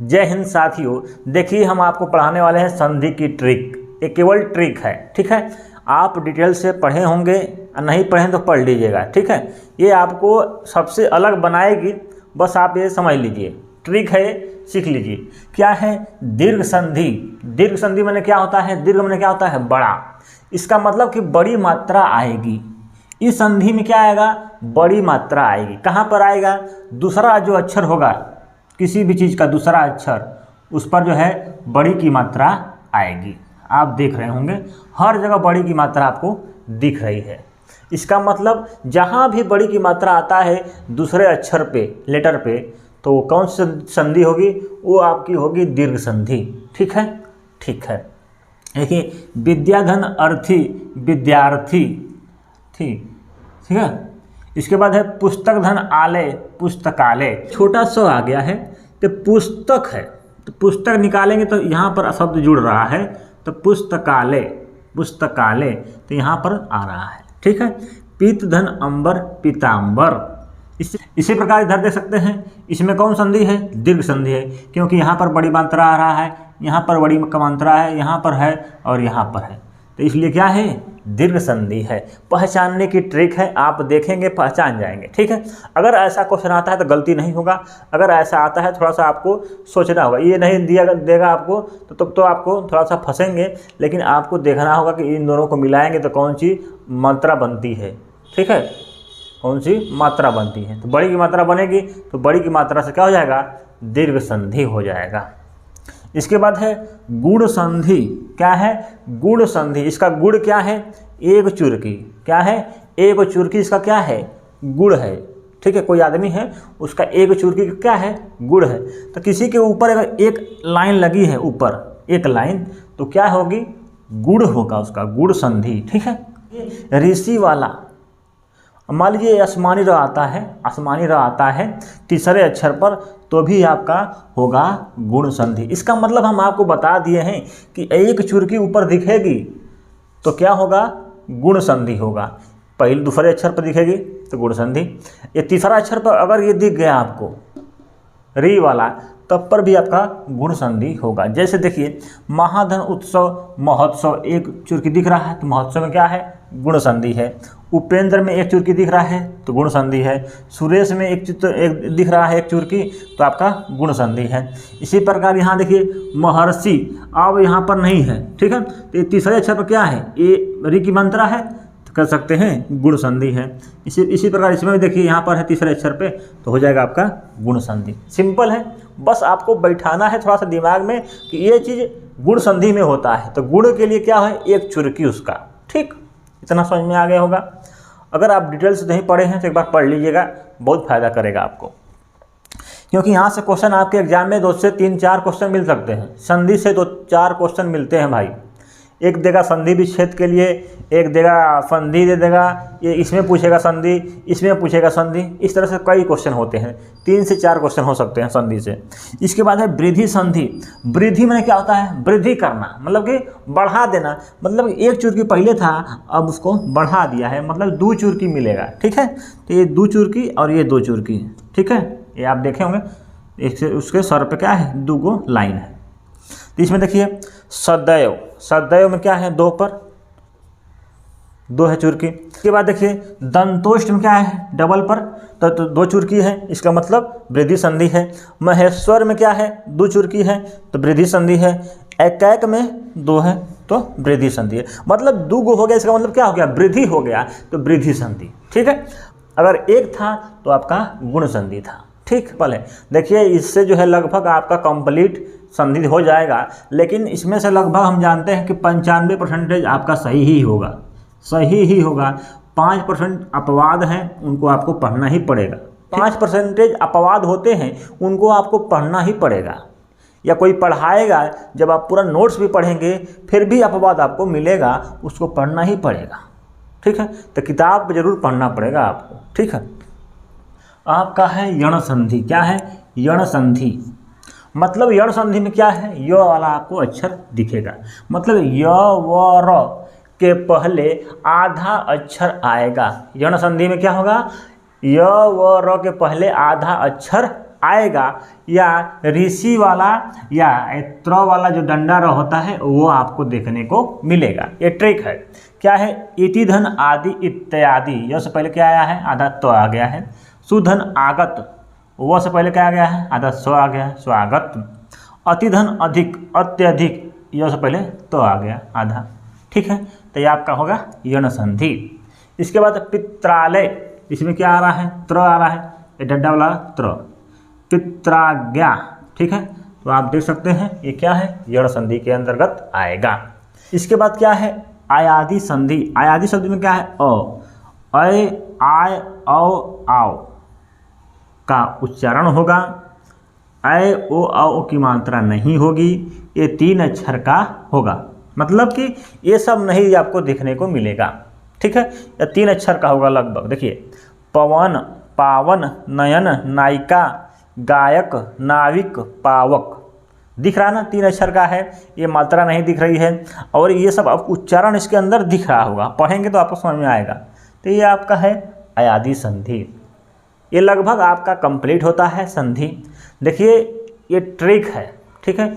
जय हिंद साथियों, देखिए हम आपको पढ़ाने वाले हैं संधि की ट्रिक। ये केवल ट्रिक है, ठीक है। आप डिटेल से पढ़े होंगे, नहीं पढ़ें तो पढ़ लीजिएगा, ठीक है। ये आपको सबसे अलग बनाएगी, बस आप ये समझ लीजिए। ट्रिक है, सीख लीजिए। क्या है दीर्घ संधि? दीर्घ संधि माने क्या होता है? दीर्घ माने क्या होता है? बड़ा। इसका मतलब कि बड़ी मात्रा आएगी। इस संधि में क्या आएगा? बड़ी मात्रा आएगी। कहाँ पर आएगा? दूसरा जो अक्षर होगा किसी भी चीज़ का, दूसरा अक्षर, उस पर जो है बड़ी की मात्रा आएगी। आप देख रहे होंगे हर जगह बड़ी की मात्रा आपको दिख रही है। इसका मतलब जहाँ भी बड़ी की मात्रा आता है दूसरे अक्षर पे, लेटर पे, तो कौन सी संधि होगी? वो आपकी होगी दीर्घ संधि। ठीक है, ठीक है। देखिए विद्याधन अर्थी, विद्यार्थी, ठीक है। इसके बाद है पुस्तक धन आलय, पुस्तकालय। छोटा स आ गया है तो पुस्तक है, तो पुस्तक निकालेंगे तो यहाँ पर शब्द जुड़ रहा है, तो पुस्तकालय, पुस्तकालय, तो यहाँ पर आ रहा है। ठीक है। पीत धन अंबर, पीताम्बर। इसी प्रकार इधर देख सकते हैं, इसमें कौन संधि है? दीर्घ संधि है, क्योंकि यहाँ पर बड़ी मात्रा आ रहा है, यहाँ पर बड़ी मात्रा है, यहाँ पर है और यहाँ पर है, तो इसलिए क्या है? दीर्घ संधि है। पहचानने की ट्रिक है, आप देखेंगे पहचान जाएंगे। ठीक है। अगर ऐसा क्वेश्चन आता है तो गलती नहीं होगा, अगर ऐसा आता है थोड़ा सा आपको सोचना होगा। ये नहीं देगा आपको तो आपको थोड़ा सा फंसेंगे, लेकिन आपको देखना होगा कि इन दोनों को मिलाएंगे तो कौन सी मात्रा बनती है। ठीक है, कौन सी मात्रा बनती है। तो बड़ी की मात्रा बनेगी तो बड़ी की मात्रा से क्या हो जाएगा? दीर्घ संधि हो जाएगा। इसके बाद है गुण संधि। क्या है? गुण संधि। इसका गुण क्या है? एक चुरकी। क्या है? एक चुरकी इसका क्या है? गुण है। ठीक है, कोई आदमी है उसका एक चुरकी क्या है? गुण है। तो किसी के ऊपर अगर एक लाइन लगी है, ऊपर एक लाइन, तो क्या होगी? गुण होगा उसका, गुण संधि। ठीक है। ऋषि वाला, मान लीजिए आसमानी र आता है, आसमानी र आता है तीसरे अक्षर पर, तो भी आपका होगा गुण संधि। इसका मतलब हम आपको बता दिए हैं कि एक चुरकी ऊपर दिखेगी तो क्या होगा? गुण संधि होगा। पहले दूसरे अक्षर पर दिखेगी तो गुण संधि। ये तीसरा अक्षर पर अगर ये दिख गया आपको री वाला, तब पर भी आपका गुण संधि होगा। जैसे देखिए महाधन उत्सव, महोत्सव, एक चुरकी दिख रहा है तो महोत्सव में क्या है? गुण संधि है। उपेंद्र में एक चुरकी दिख रहा है तो गुण संधि है। सुरेश में एक दिख रहा है एक चुरकी, तो आपका गुण संधि है। इसी प्रकार यहाँ देखिए महर्षि, अब यहाँ पर नहीं है। ठीक है, तो तीसरे अक्षर पर क्या है? ए री की मात्रा है, तो कर सकते हैं गुण संधि है। इसी प्रकार इसमें भी देखिए यहाँ पर है तीसरे अक्षर पे, तो हो जाएगा आपका गुण संधि। सिंपल है, बस आपको बैठाना है थोड़ा सा दिमाग में कि ये चीज़ गुण संधि में होता है, तो गुण के लिए क्या है? एक चुरकी उसका। ठीक, इतना समझ में आ गया होगा। अगर आप डिटेल से नहीं पढ़े हैं तो एक बार पढ़ लीजिएगा, बहुत फायदा करेगा आपको, क्योंकि यहाँ से क्वेश्चन आपके एग्जाम में 2 से 3-4 क्वेश्चन मिल सकते हैं। संधि से 2-4 क्वेश्चन मिलते हैं भाई। एक देगा संधि विच्छेद के लिए, एक देगा संधि दे देगा, ये इसमें पूछेगा संधि, इसमें पूछेगा संधि, इस तरह से कई क्वेश्चन होते हैं। 3 से 4 क्वेश्चन हो सकते हैं संधि से। इसके बाद है वृद्धि संधि। वृद्धि में क्या होता है? वृद्धि करना, मतलब कि बढ़ा देना। मतलब एक चुरकी पहले था, अब उसको बढ़ा दिया है, मतलब 2 चुरकी मिलेगा। ठीक है, तो ये 2 चुरकी और ये 2 चुरकी। ठीक है, ये आप देखे होंगे, एक उसके सर पे क्या है? 2 गो लाइन है। तो इसमें देखिए सदैव, सदैव में क्या है? 2 पर 2 है चुरकी। इसके बाद देखिए दंतोष्ट में क्या है? डबल पर, तो 2 चुरकी है, इसका मतलब वृद्धि संधि है। महेश्वर में क्या है? 2 चुरकी है, तो वृद्धि संधि है। एकैक में 2 है तो वृद्धि संधि है। मतलब 2 गो हो गया, इसका मतलब क्या हो गया? वृद्धि हो गया, तो वृद्धि संधि। ठीक है। अगर एक था तो आपका गुण संधि था। ठीक, भले देखिए इससे जो है लगभग आपका कंप्लीट संधि हो जाएगा, लेकिन इसमें से लगभग हम जानते हैं कि 95% आपका सही ही होगा, सही ही होगा। 5% अपवाद हैं, उनको आपको पढ़ना ही पड़ेगा। 5% अपवाद होते हैं, उनको आपको पढ़ना ही पड़ेगा, या कोई पढ़ाएगा, जब आप पूरा नोट्स भी पढ़ेंगे फिर भी अपवाद आपको मिलेगा, उसको पढ़ना ही पड़ेगा। ठीक है, तो किताब जरूर पढ़ना पड़ेगा आपको। ठीक है। आपका है यण संधि। क्या है? यण संधि। मतलब यण संधि में क्या है? य वाला आपको अक्षर दिखेगा, मतलब य व र के पहले आधा अक्षर आएगा। यण संधि में क्या होगा? य व र के पहले आधा अक्षर आएगा या ऋषि वाला या त्र वाला जो डंडा होता है वो आपको देखने को मिलेगा। ये ट्रिक है। क्या है? इति धन आदि इत्यादि, यह से पहले क्या आया है? आधा तो आ गया है। सुधन आगत, वह से पहले क्या आ गया है? आधा स्व आ गया है, स्वागत। अतिधन अधिक, अत्यधिक, यह से पहले तो आ गया आधा। ठीक है, तो ये आपका होगा यण संधि। इसके बाद पित्रालय, इसमें क्या आ रहा है? त्र आ रहा है, ये डंडा वाला त्र। पित्राज्ञा, ठीक है, तो आप देख सकते हैं ये क्या है? यण संधि के अंतर्गत आएगा। इसके बाद क्या है? आयादि संधि। आयादि शब्द में क्या है? अय, आय, औ, आओ का उच्चारण होगा। अय, ओ, औ की मात्रा नहीं होगी। ये 3 अक्षर का होगा, मतलब कि ये सब नहीं आपको देखने को मिलेगा। ठीक है, या 3 अक्षर का होगा लगभग। देखिए, पवन, पावन, नयन, नायिका, गायक, नाविक, पावक, दिख रहा ना? 3 अक्षर का है, ये मात्रा नहीं दिख रही है और ये सब आपको उच्चारण इसके अंदर दिख रहा होगा। पढ़ेंगे तो आपको समझ में आएगा। तो ये आपका है अयादि संधि। ये लगभग आपका कंप्लीट होता है संधि। देखिए, ये ट्रिक है। ठीक है,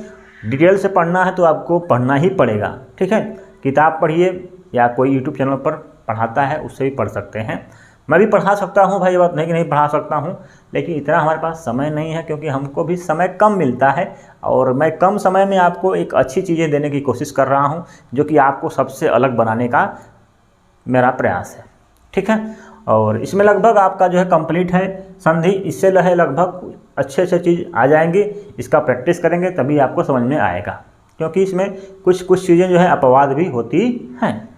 डिटेल से पढ़ना है तो आपको पढ़ना ही पड़ेगा। ठीक है, किताब पढ़िए या कोई यूट्यूब चैनल पर पढ़ाता है उससे भी पढ़ सकते हैं। मैं भी पढ़ा सकता हूँ भाई, बात नहीं कि नहीं पढ़ा सकता हूँ, लेकिन इतना हमारे पास समय नहीं है क्योंकि हमको भी समय कम मिलता है और मैं कम समय में आपको एक अच्छी चीज़ें देने की कोशिश कर रहा हूँ जो कि आपको सबसे अलग बनाने का मेरा प्रयास है। ठीक है, और इसमें लगभग आपका जो है कंप्लीट है संधि। इससे लगभग अच्छे चीज़ आ जाएंगे। इसका प्रैक्टिस करेंगे तभी आपको समझ में आएगा, क्योंकि इसमें कुछ चीज़ें जो है अपवाद भी होती हैं।